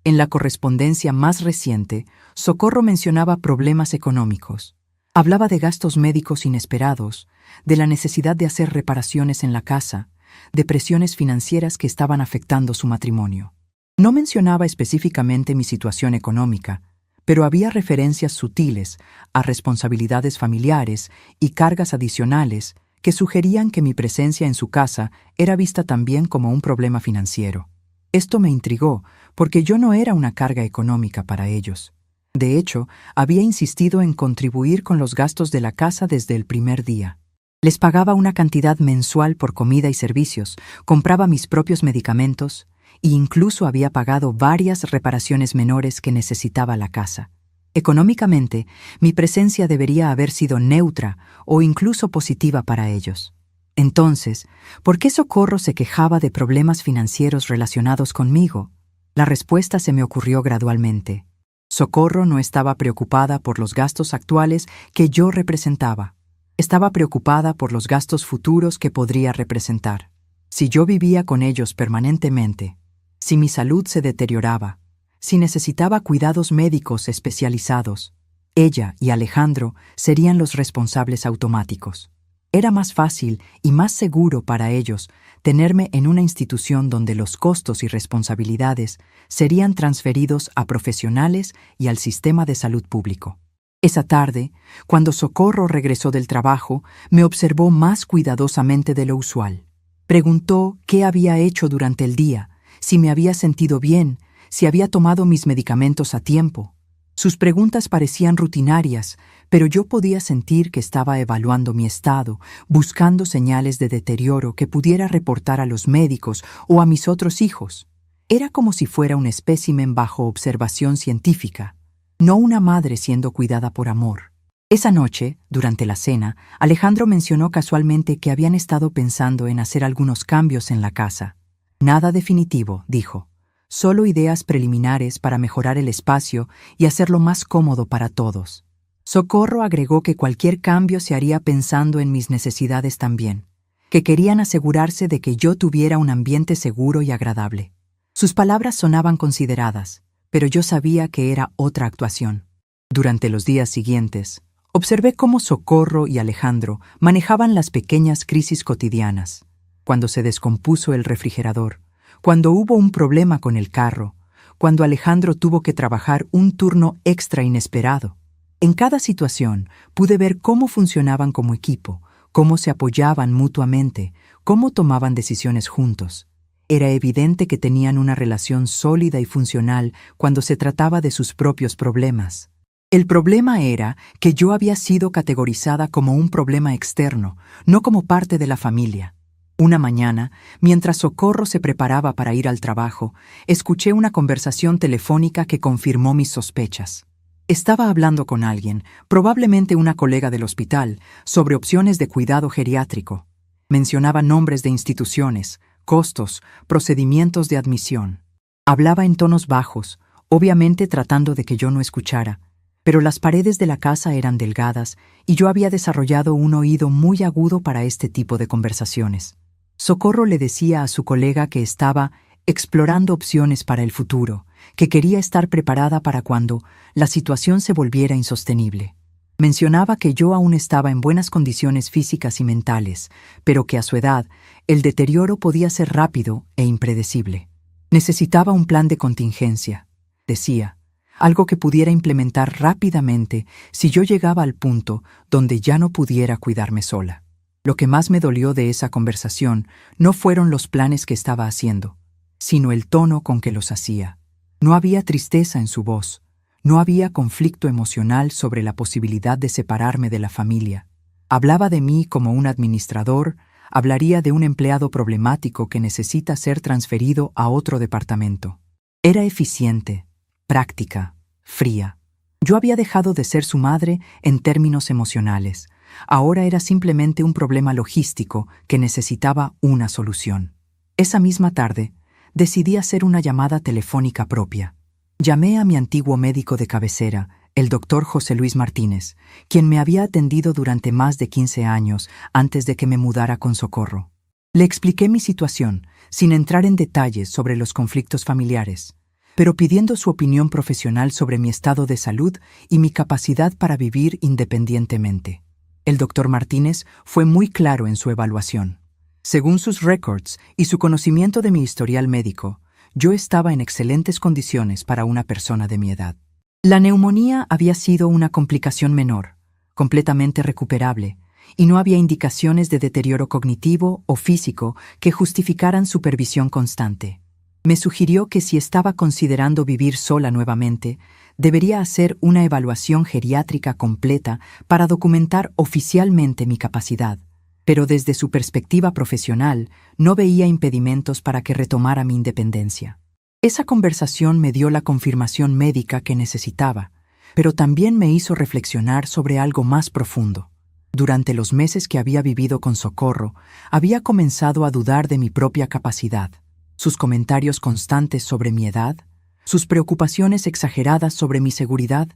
En la correspondencia más reciente, Socorro mencionaba problemas económicos. Hablaba de gastos médicos inesperados, de la necesidad de hacer reparaciones en la casa, de presiones financieras que estaban afectando su matrimonio. No mencionaba específicamente mi situación económica, pero había referencias sutiles a responsabilidades familiares y cargas adicionales que sugerían que mi presencia en su casa era vista también como un problema financiero. Esto me intrigó, porque yo no era una carga económica para ellos. De hecho, había insistido en contribuir con los gastos de la casa desde el primer día. Les pagaba una cantidad mensual por comida y servicios, compraba mis propios medicamentos e incluso había pagado varias reparaciones menores que necesitaba la casa. Económicamente, mi presencia debería haber sido neutra o incluso positiva para ellos. Entonces, ¿por qué Socorro se quejaba de problemas financieros relacionados conmigo? La respuesta se me ocurrió gradualmente. Socorro no estaba preocupada por los gastos actuales que yo representaba. Estaba preocupada por los gastos futuros que podría representar. Si yo vivía con ellos permanentemente, si mi salud se deterioraba, si necesitaba cuidados médicos especializados, ella y Alejandro serían los responsables automáticos. Era más fácil y más seguro para ellos tenerme en una institución donde los costos y responsabilidades serían transferidos a profesionales y al sistema de salud público. Esa tarde, cuando Socorro regresó del trabajo, me observó más cuidadosamente de lo usual. Preguntó qué había hecho durante el día, si me había sentido bien, si había tomado mis medicamentos a tiempo. Sus preguntas parecían rutinarias, pero yo podía sentir que estaba evaluando mi estado, buscando señales de deterioro que pudiera reportar a los médicos o a mis otros hijos. Era como si fuera un espécimen bajo observación científica, no una madre siendo cuidada por amor. Esa noche, durante la cena, Alejandro mencionó casualmente que habían estado pensando en hacer algunos cambios en la casa. Nada definitivo, dijo. Solo ideas preliminares para mejorar el espacio y hacerlo más cómodo para todos. Socorro agregó que cualquier cambio se haría pensando en mis necesidades también, que querían asegurarse de que yo tuviera un ambiente seguro y agradable. Sus palabras sonaban consideradas, pero yo sabía que era otra actuación. Durante los días siguientes, observé cómo Socorro y Alejandro manejaban las pequeñas crisis cotidianas. Cuando se descompuso el refrigerador, cuando hubo un problema con el carro, cuando Alejandro tuvo que trabajar un turno extra inesperado. En cada situación pude ver cómo funcionaban como equipo, cómo se apoyaban mutuamente, cómo tomaban decisiones juntos. Era evidente que tenían una relación sólida y funcional cuando se trataba de sus propios problemas. El problema era que yo había sido categorizada como un problema externo, no como parte de la familia. Una mañana, mientras Socorro se preparaba para ir al trabajo, escuché una conversación telefónica que confirmó mis sospechas. Estaba hablando con alguien, probablemente una colega del hospital, sobre opciones de cuidado geriátrico. Mencionaba nombres de instituciones, costos, procedimientos de admisión. Hablaba en tonos bajos, obviamente tratando de que yo no escuchara, pero las paredes de la casa eran delgadas y yo había desarrollado un oído muy agudo para este tipo de conversaciones. Socorro le decía a su colega que estaba explorando opciones para el futuro, que quería estar preparada para cuando la situación se volviera insostenible. Mencionaba que yo aún estaba en buenas condiciones físicas y mentales, pero que a su edad el deterioro podía ser rápido e impredecible. Necesitaba un plan de contingencia, decía, algo que pudiera implementar rápidamente si yo llegaba al punto donde ya no pudiera cuidarme sola. Lo que más me dolió de esa conversación no fueron los planes que estaba haciendo, sino el tono con que los hacía. No había tristeza en su voz, no había conflicto emocional sobre la posibilidad de separarme de la familia. Hablaba de mí como un administrador, hablaría de un empleado problemático que necesita ser transferido a otro departamento. Era eficiente, práctica, fría. Yo había dejado de ser su madre en términos emocionales. Ahora era simplemente un problema logístico que necesitaba una solución. Esa misma tarde, decidí hacer una llamada telefónica propia. Llamé a mi antiguo médico de cabecera, el doctor José Luis Martínez, quien me había atendido durante más de 15 años antes de que me mudara con Socorro. Le expliqué mi situación, sin entrar en detalles sobre los conflictos familiares, pero pidiendo su opinión profesional sobre mi estado de salud y mi capacidad para vivir independientemente. El doctor Martínez fue muy claro en su evaluación. Según sus récords y su conocimiento de mi historial médico, yo estaba en excelentes condiciones para una persona de mi edad. La neumonía había sido una complicación menor, completamente recuperable, y no había indicaciones de deterioro cognitivo o físico que justificaran supervisión constante. Me sugirió que si estaba considerando vivir sola nuevamente, debería hacer una evaluación geriátrica completa para documentar oficialmente mi capacidad, pero desde su perspectiva profesional no veía impedimentos para que retomara mi independencia. Esa conversación me dio la confirmación médica que necesitaba, pero también me hizo reflexionar sobre algo más profundo. Durante los meses que había vivido con Socorro, había comenzado a dudar de mi propia capacidad. Sus comentarios constantes sobre mi edad, sus preocupaciones exageradas sobre mi seguridad,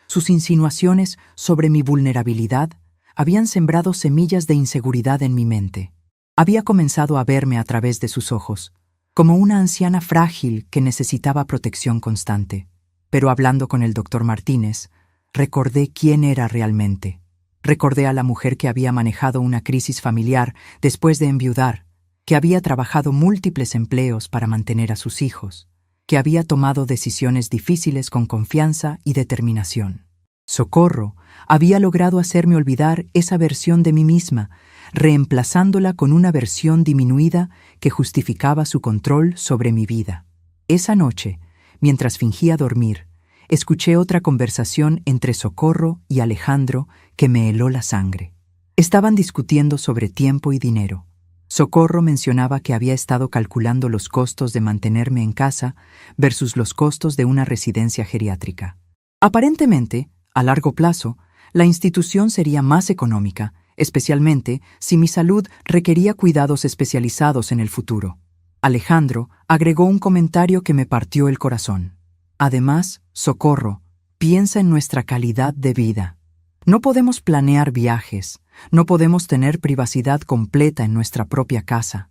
sus insinuaciones sobre mi vulnerabilidad, habían sembrado semillas de inseguridad en mi mente. Había comenzado a verme a través de sus ojos, como una anciana frágil que necesitaba protección constante. Pero hablando con el doctor Martínez, recordé quién era realmente. Recordé a la mujer que había manejado una crisis familiar después de enviudar, que había trabajado múltiples empleos para mantener a sus hijos, que había tomado decisiones difíciles con confianza y determinación. Socorro había logrado hacerme olvidar esa versión de mí misma, reemplazándola con una versión disminuida que justificaba su control sobre mi vida. Esa noche, mientras fingía dormir, escuché otra conversación entre Socorro y Alejandro que me heló la sangre. Estaban discutiendo sobre tiempo y dinero. Socorro mencionaba que había estado calculando los costos de mantenerme en casa versus los costos de una residencia geriátrica. Aparentemente, a largo plazo, la institución sería más económica, especialmente si mi salud requería cuidados especializados en el futuro. Alejandro agregó un comentario que me partió el corazón. Además, Socorro, piensa en nuestra calidad de vida. No podemos planear viajes, no podemos tener privacidad completa en nuestra propia casa.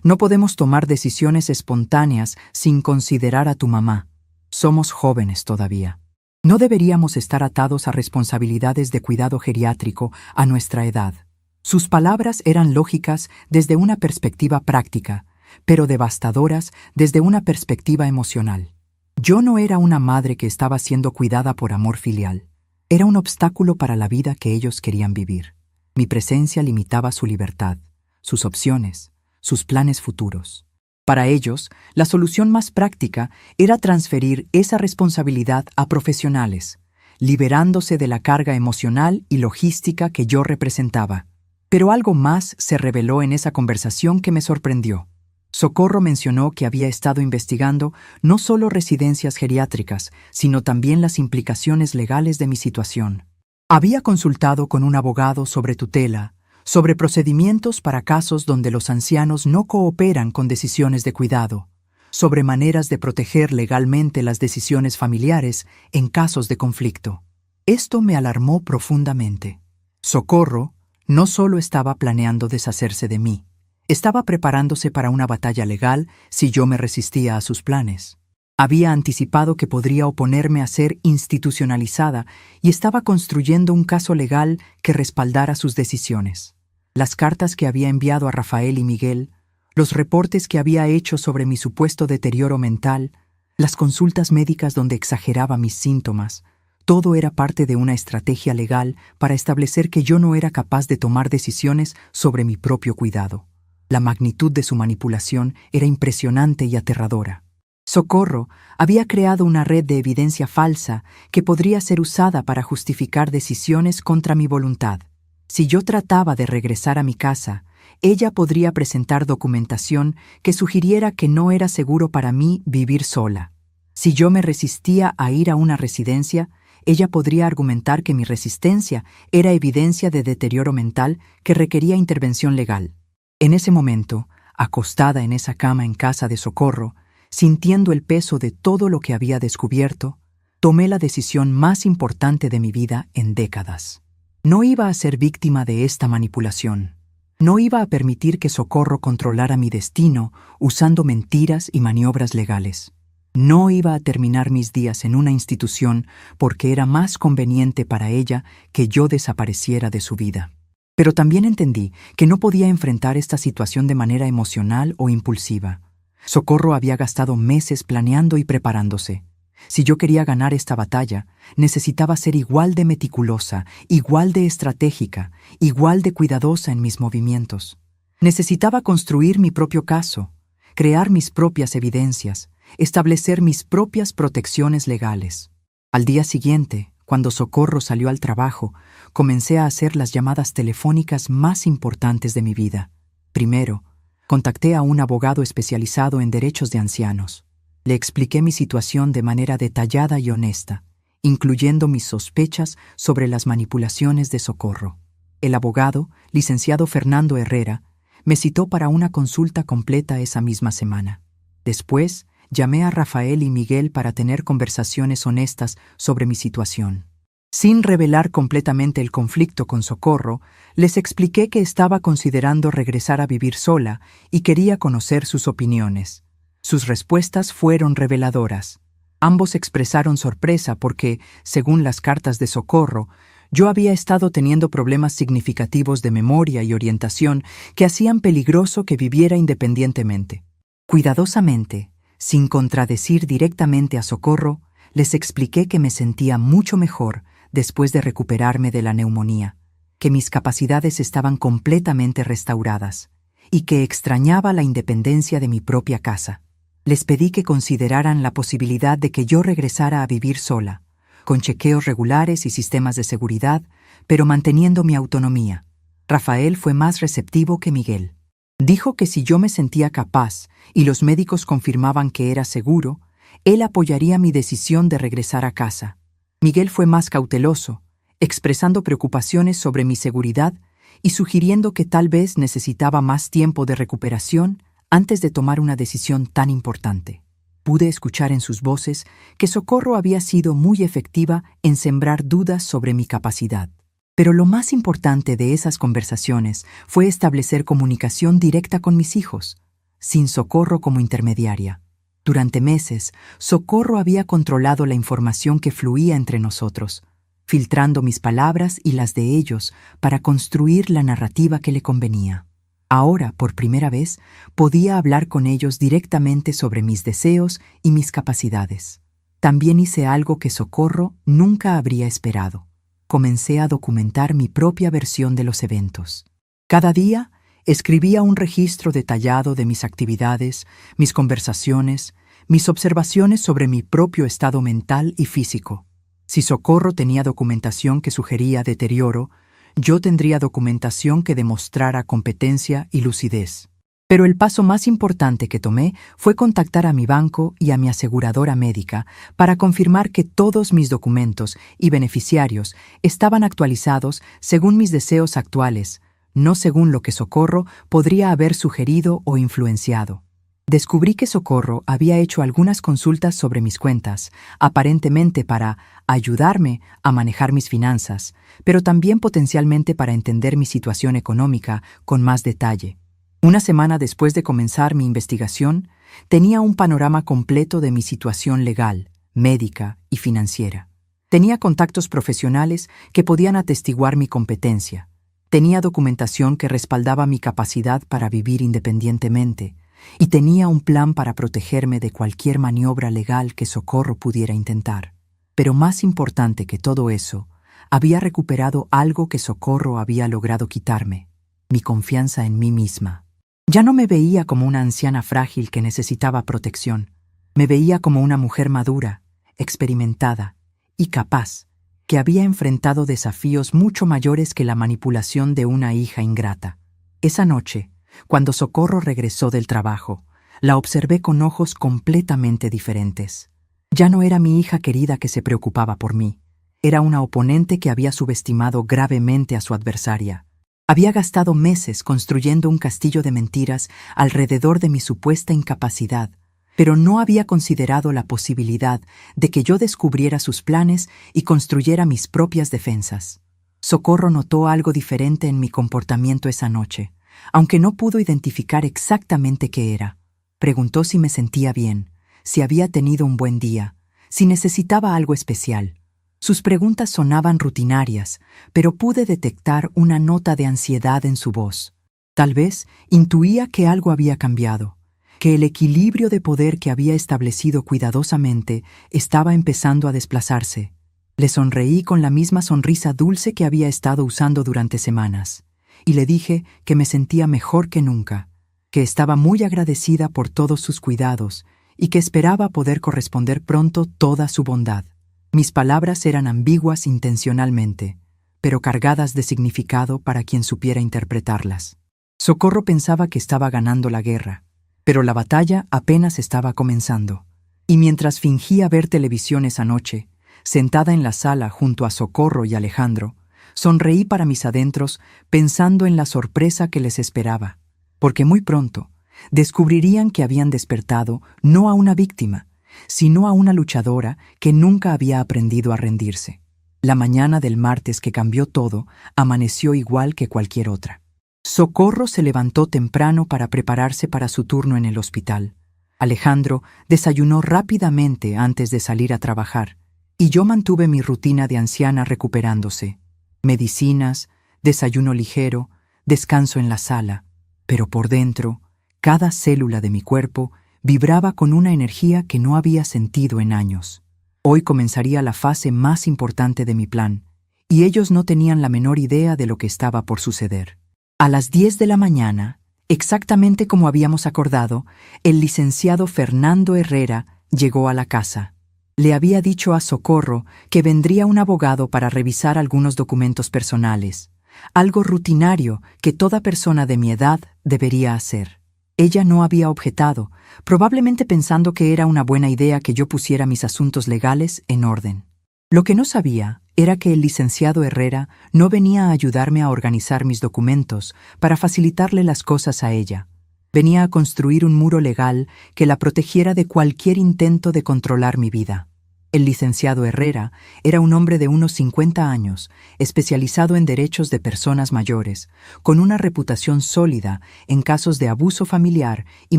No podemos tomar decisiones espontáneas sin considerar a tu mamá. Somos jóvenes todavía. No deberíamos estar atados a responsabilidades de cuidado geriátrico a nuestra edad. Sus palabras eran lógicas desde una perspectiva práctica, pero devastadoras desde una perspectiva emocional. Yo no era una madre que estaba siendo cuidada por amor filial. Era un obstáculo para la vida que ellos querían vivir. Mi presencia limitaba su libertad, sus opciones, sus planes futuros. Para ellos, la solución más práctica era transferir esa responsabilidad a profesionales, liberándose de la carga emocional y logística que yo representaba. Pero algo más se reveló en esa conversación que me sorprendió. Socorro mencionó que había estado investigando no solo residencias geriátricas, sino también las implicaciones legales de mi situación. Había consultado con un abogado sobre tutela, sobre procedimientos para casos donde los ancianos no cooperan con decisiones de cuidado, sobre maneras de proteger legalmente las decisiones familiares en casos de conflicto. Esto me alarmó profundamente. Socorro no solo estaba planeando deshacerse de mí, estaba preparándose para una batalla legal si yo me resistía a sus planes. Había anticipado que podría oponerme a ser institucionalizada y estaba construyendo un caso legal que respaldara sus decisiones. Las cartas que había enviado a Rafael y Miguel, los reportes que había hecho sobre mi supuesto deterioro mental, las consultas médicas donde exageraba mis síntomas, todo era parte de una estrategia legal para establecer que yo no era capaz de tomar decisiones sobre mi propio cuidado. La magnitud de su manipulación era impresionante y aterradora. Socorro había creado una red de evidencia falsa que podría ser usada para justificar decisiones contra mi voluntad. Si yo trataba de regresar a mi casa, ella podría presentar documentación que sugiriera que no era seguro para mí vivir sola. Si yo me resistía a ir a una residencia, ella podría argumentar que mi resistencia era evidencia de deterioro mental que requería intervención legal. En ese momento, acostada en esa cama en casa de Socorro, sintiendo el peso de todo lo que había descubierto, tomé la decisión más importante de mi vida en décadas. No iba a ser víctima de esta manipulación. No iba a permitir que Socorro controlara mi destino usando mentiras y maniobras legales. No iba a terminar mis días en una institución porque era más conveniente para ella que yo desapareciera de su vida. Pero también entendí que no podía enfrentar esta situación de manera emocional o impulsiva. Socorro había gastado meses planeando y preparándose. Si yo quería ganar esta batalla, necesitaba ser igual de meticulosa, igual de estratégica, igual de cuidadosa en mis movimientos. Necesitaba construir mi propio caso. crear mis propias evidencias, establecer mis propias protecciones legales. Al día siguiente, cuando Socorro salió al trabajo, comencé a hacer las llamadas telefónicas más importantes de mi vida. Primero, contacté a un abogado especializado en derechos de ancianos. Le expliqué mi situación de manera detallada y honesta, incluyendo mis sospechas sobre las manipulaciones de Socorro. El abogado, licenciado Fernando Herrera, me citó para una consulta completa esa misma semana. Después, llamé a Rafael y Miguel para tener conversaciones honestas sobre mi situación. Sin revelar completamente el conflicto con Socorro, les expliqué que estaba considerando regresar a vivir sola y quería conocer sus opiniones. Sus respuestas fueron reveladoras. Ambos expresaron sorpresa porque, según las cartas de Socorro, yo había estado teniendo problemas significativos de memoria y orientación que hacían peligroso que viviera independientemente. Cuidadosamente, sin contradecir directamente a Socorro, les expliqué que me sentía mucho mejor después de recuperarme de la neumonía, que mis capacidades estaban completamente restauradas y que extrañaba la independencia de mi propia casa. Les pedí que consideraran la posibilidad de que yo regresara a vivir sola, con chequeos regulares y sistemas de seguridad, pero manteniendo mi autonomía. Rafael fue más receptivo que Miguel. Dijo que si yo me sentía capaz y los médicos confirmaban que era seguro, él apoyaría mi decisión de regresar a casa. Miguel fue más cauteloso, expresando preocupaciones sobre mi seguridad y sugiriendo que tal vez necesitaba más tiempo de recuperación antes de tomar una decisión tan importante. Pude escuchar en sus voces que Socorro había sido muy efectiva en sembrar dudas sobre mi capacidad. Pero lo más importante de esas conversaciones fue establecer comunicación directa con mis hijos, sin Socorro como intermediaria. Durante meses, Socorro había controlado la información que fluía entre nosotros, filtrando mis palabras y las de ellos para construir la narrativa que le convenía. Ahora, por primera vez, podía hablar con ellos directamente sobre mis deseos y mis capacidades. También hice algo que Socorro nunca habría esperado. Comencé a documentar mi propia versión de los eventos. Cada día, escribía un registro detallado de mis actividades, mis conversaciones, mis observaciones sobre mi propio estado mental y físico. Si Socorro tenía documentación que sugería deterioro, yo tendría documentación que demostrara competencia y lucidez. Pero el paso más importante que tomé fue contactar a mi banco y a mi aseguradora médica para confirmar que todos mis documentos y beneficiarios estaban actualizados según mis deseos actuales, no según lo que Socorro podría haber sugerido o influenciado. Descubrí que Socorro había hecho algunas consultas sobre mis cuentas, aparentemente para ayudarme a manejar mis finanzas, pero también potencialmente para entender mi situación económica con más detalle. Una semana después de comenzar mi investigación, tenía un panorama completo de mi situación legal, médica y financiera. Tenía contactos profesionales que podían atestiguar mi competencia. Tenía documentación que respaldaba mi capacidad para vivir independientemente, y tenía un plan para protegerme de cualquier maniobra legal que Socorro pudiera intentar. Pero más importante que todo eso, había recuperado algo que Socorro había logrado quitarme: mi confianza en mí misma. Ya no me veía como una anciana frágil que necesitaba protección. Me veía como una mujer madura, experimentada y capaz, que había enfrentado desafíos mucho mayores que la manipulación de una hija ingrata. Esa noche, cuando Socorro regresó del trabajo, la observé con ojos completamente diferentes. Ya no era mi hija querida que se preocupaba por mí. Era una oponente que había subestimado gravemente a su adversaria. Había gastado meses construyendo un castillo de mentiras alrededor de mi supuesta incapacidad, pero no había considerado la posibilidad de que yo descubriera sus planes y construyera mis propias defensas. Socorro notó algo diferente en mi comportamiento esa noche, aunque no pudo identificar exactamente qué era. Preguntó si me sentía bien, si había tenido un buen día, si necesitaba algo especial. Sus preguntas sonaban rutinarias, pero pude detectar una nota de ansiedad en su voz. Tal vez intuía que algo había cambiado, que el equilibrio de poder que había establecido cuidadosamente estaba empezando a desplazarse. Le sonreí con la misma sonrisa dulce que había estado usando durante semanas, y le dije que me sentía mejor que nunca, que estaba muy agradecida por todos sus cuidados y que esperaba poder corresponder pronto toda su bondad. Mis palabras eran ambiguas intencionalmente, pero cargadas de significado para quien supiera interpretarlas. Socorro pensaba que estaba ganando la guerra, pero la batalla apenas estaba comenzando. Y mientras fingía ver televisión esa noche, sentada en la sala junto a Socorro y Alejandro, sonreí para mis adentros pensando en la sorpresa que les esperaba, porque muy pronto descubrirían que habían despertado no a una víctima, sino a una luchadora que nunca había aprendido a rendirse. La mañana del martes que cambió todo amaneció igual que cualquier otra. Socorro se levantó temprano para prepararse para su turno en el hospital. Alejandro desayunó rápidamente antes de salir a trabajar, y yo mantuve mi rutina de anciana recuperándose. Medicinas, desayuno ligero, descanso en la sala, pero por dentro, cada célula de mi cuerpo vibraba con una energía que no había sentido en años. Hoy comenzaría la fase más importante de mi plan, y ellos no tenían la menor idea de lo que estaba por suceder. A las 10 de la mañana, exactamente como habíamos acordado, el licenciado Fernando Herrera llegó a la casa. Le había dicho a Socorro que vendría un abogado para revisar algunos documentos personales, algo rutinario que toda persona de mi edad debería hacer. Ella no había objetado, probablemente pensando que era una buena idea que yo pusiera mis asuntos legales en orden. Lo que no sabía era que el licenciado Herrera no venía a ayudarme a organizar mis documentos para facilitarle las cosas a ella. Venía a construir un muro legal que la protegiera de cualquier intento de controlar mi vida. El licenciado Herrera era un hombre de unos 50 años, especializado en derechos de personas mayores, con una reputación sólida en casos de abuso familiar y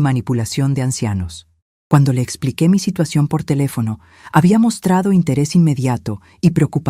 manipulación de ancianos. Cuando le expliqué mi situación por teléfono, había mostrado interés inmediato y preocupación